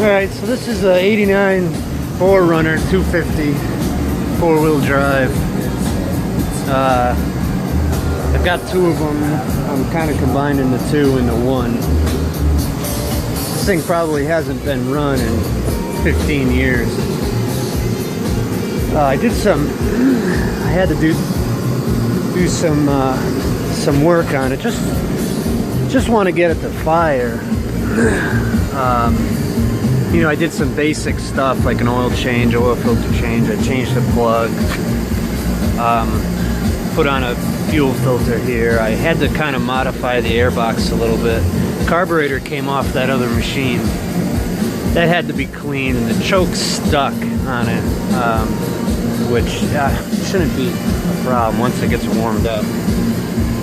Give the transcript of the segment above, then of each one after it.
Alright, so this is a 89 4Runner 250 four-wheel drive. I've got two of them. I'm kind of combining the two into one. This thing probably hasn't been run in 15 years. I had to do some work on it. Just want to get it to fire. You know, I did some basic stuff like an oil change, oil filter change. I changed the plug, put on a fuel filter here. I had to kind of modify the airbox a little bit. Carburetor came off that other machine. That had to be cleaned, and the choke's stuck on it, which shouldn't be a problem once it gets warmed up.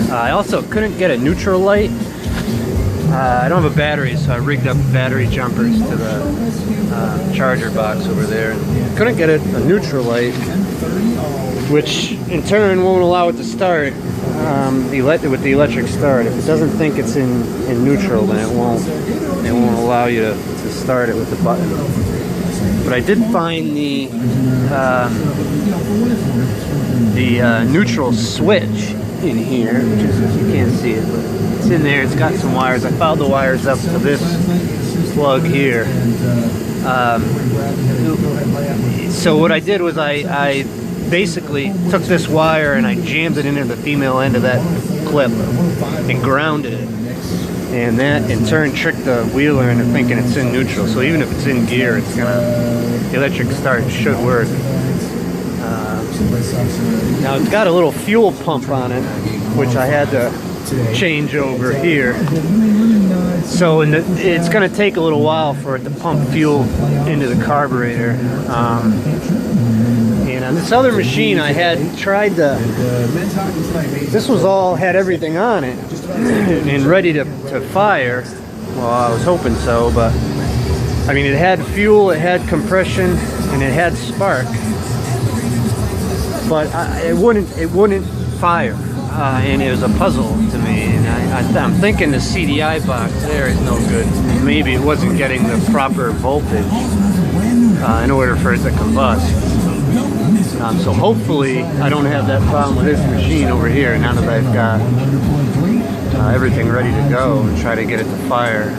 I also couldn't get a neutral light. I don't have a battery, so I rigged up battery jumpers to the charger box over there. Couldn't get a neutral light, which in turn won't allow it to start with the electric start. If it doesn't think it's in neutral, then it won't allow you to start it with the button. But I did find the neutral switch in here, you can't see it, but it's in there. It's got some wires. I fouled the wires up to this plug here. So what I did was I basically took this wire and I jammed it into the female end of that clip and grounded it. And that in turn tricked the wheeler into thinking it's in neutral. So even if it's in gear, the electric start should work. Now it's got a little fuel pump on it, which I had to change over here. So it's going to take a little while for it to pump fuel into the carburetor. And on this other machine, I had tried this had everything on it and ready to fire. Well, I was hoping so, but I mean, it had fuel, it had compression, and it had spark. But it wouldn't fire, and it was a puzzle to me. And I'm thinking the CDI box there is no good. Maybe it wasn't getting the proper voltage in order for it to combust. So hopefully I don't have that problem with this machine over here now that I've got everything ready to go and try to get it to fire.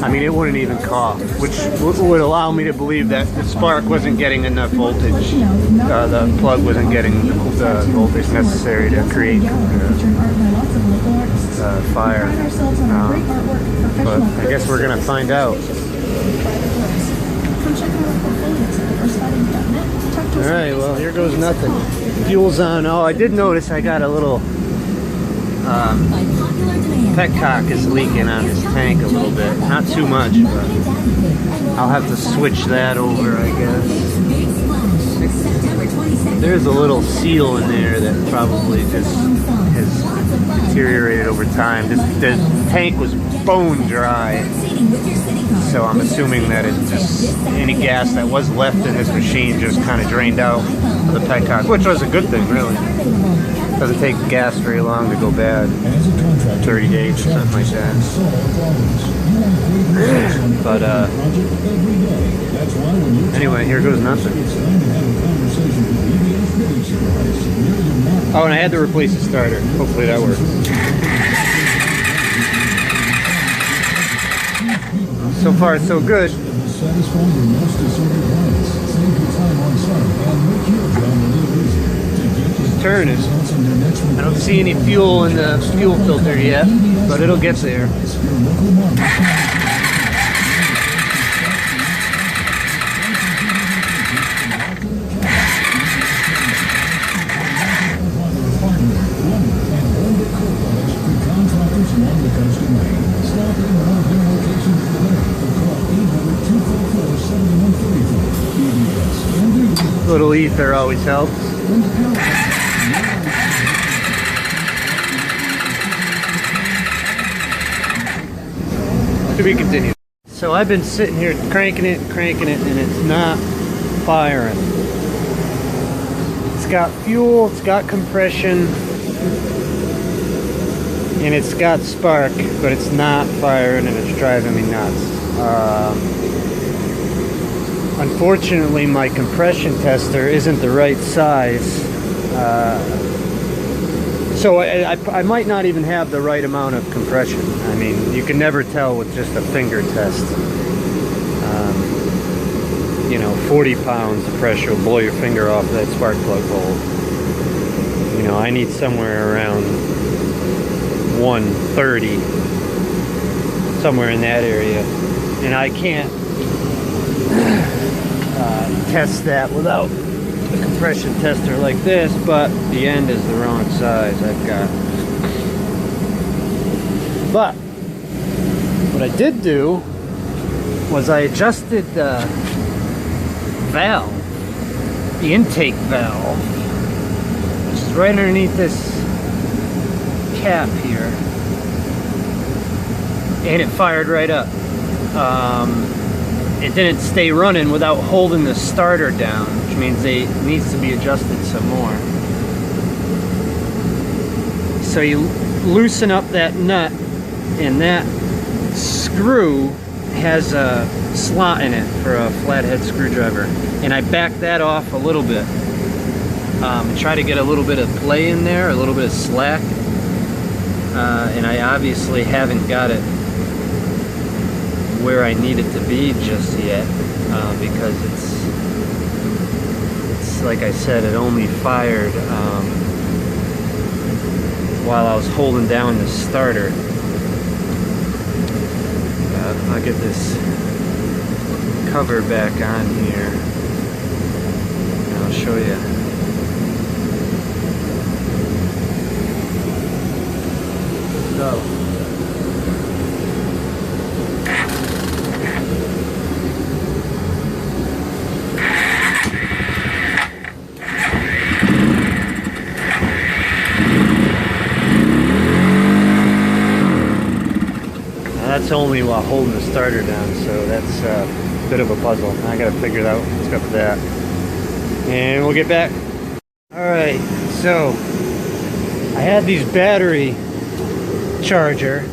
I mean, it wouldn't even cough, which would allow me to believe that the spark wasn't getting enough voltage. The plug wasn't getting the voltage necessary to create fire. But I guess we're going to find out. Alright, well, here goes nothing. Fuel's on. Oh, I did notice I got a little petcock is leaking on this tank a little bit. Not too much, but I'll have to switch that over, I guess. There's a little seal in there that probably just has deteriorated over time. The tank was bone dry, so I'm assuming that any gas that was left in this machine just kind of drained out of the petcock, which was a good thing, really. Doesn't take gas very long to go bad, 30 days or something like that. But anyway, here goes nothing. Oh, and I had to replace the starter. Hopefully that works. So far, so good. Turning. I don't see any fuel in the fuel filter yet, but it'll get there. Little ether always helps. To be continued. So I've been sitting here cranking it, and it's not firing. It's got fuel, it's got compression, and it's got spark, but it's not firing and it's driving me nuts. Unfortunately, my compression tester isn't the right size, so I might not even have the right amount of compression. I mean, you can never tell with just a finger test. You know, 40 pounds of pressure will blow your finger off that spark plug hole. You know, I need somewhere around 130, somewhere in that area, and I can't test that without a compression tester like this, but the end is the wrong size I've got. But what I did do was I adjusted the valve, the intake valve, which is right underneath this cap here, and it fired right up. It didn't stay running without holding the starter down, which means it needs to be adjusted some more. So you loosen up that nut, and that screw has a slot in it for a flathead screwdriver, and I backed that off a little bit, try to get a little bit of play in there, a little bit of slack, and I obviously haven't got it where I need it to be just yet, because it's like I said, it only fired while I was holding down the starter. I'll get this cover back on here and I'll show you. So that's only while holding the starter down, so that's a bit of a puzzle. I gotta figure out what's up with that. And we'll get back. Alright, so I had these battery charger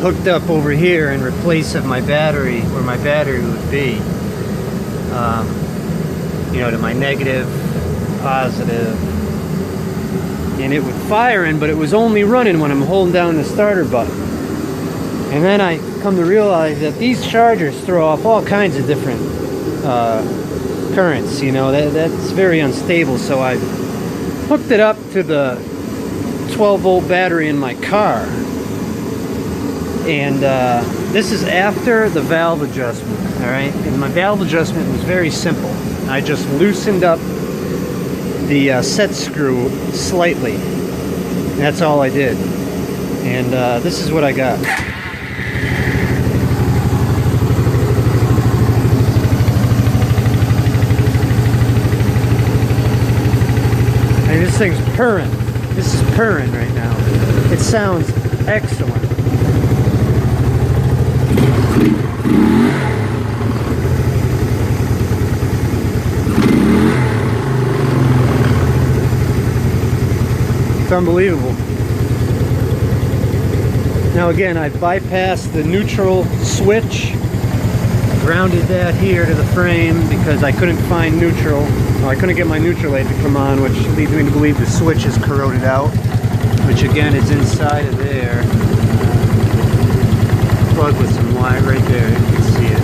hooked up over here in replace of my battery, where my battery would be. You know, to my negative, positive. And it was firing, but it was only running when I'm holding down the starter button. And then I come to realize that these chargers throw off all kinds of different currents, you know, that's very unstable. So I hooked it up to the 12-volt battery in my car. And this is after the valve adjustment, all right? And my valve adjustment was very simple. I just loosened up the set screw slightly. And that's all I did. And this is what I got. This thing's purring. This is purring right now. It sounds excellent. It's unbelievable. Now again, I bypassed the neutral switch, grounded that here to the frame because I couldn't find neutral. Well, I couldn't get my neutral light to come on, which leads me to believe the switch is corroded out, which again is inside of there. Plug with some wire right there, you can see it.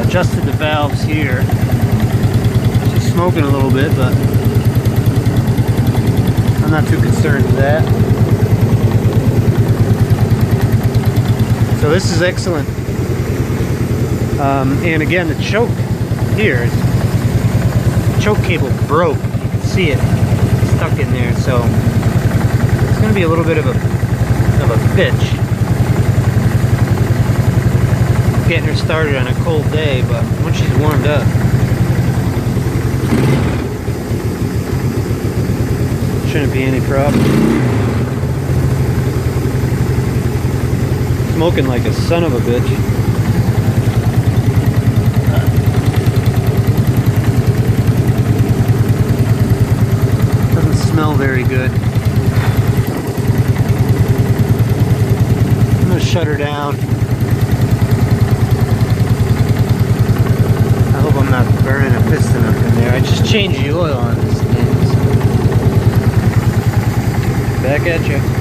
Adjusted the valves here. She's smoking a little bit, but I'm not too concerned with that. So this is excellent. And again, the choke here, choke cable broke. You can see it stuck in there, so it's going to be a little bit of a bitch getting her started on a cold day, but once she's warmed up, shouldn't be any problem. Smoking like a son of a bitch. Doesn't smell very good. shut her down. I hope I'm not burning a piston up in there. I just changed the oil on this thing. Back at you.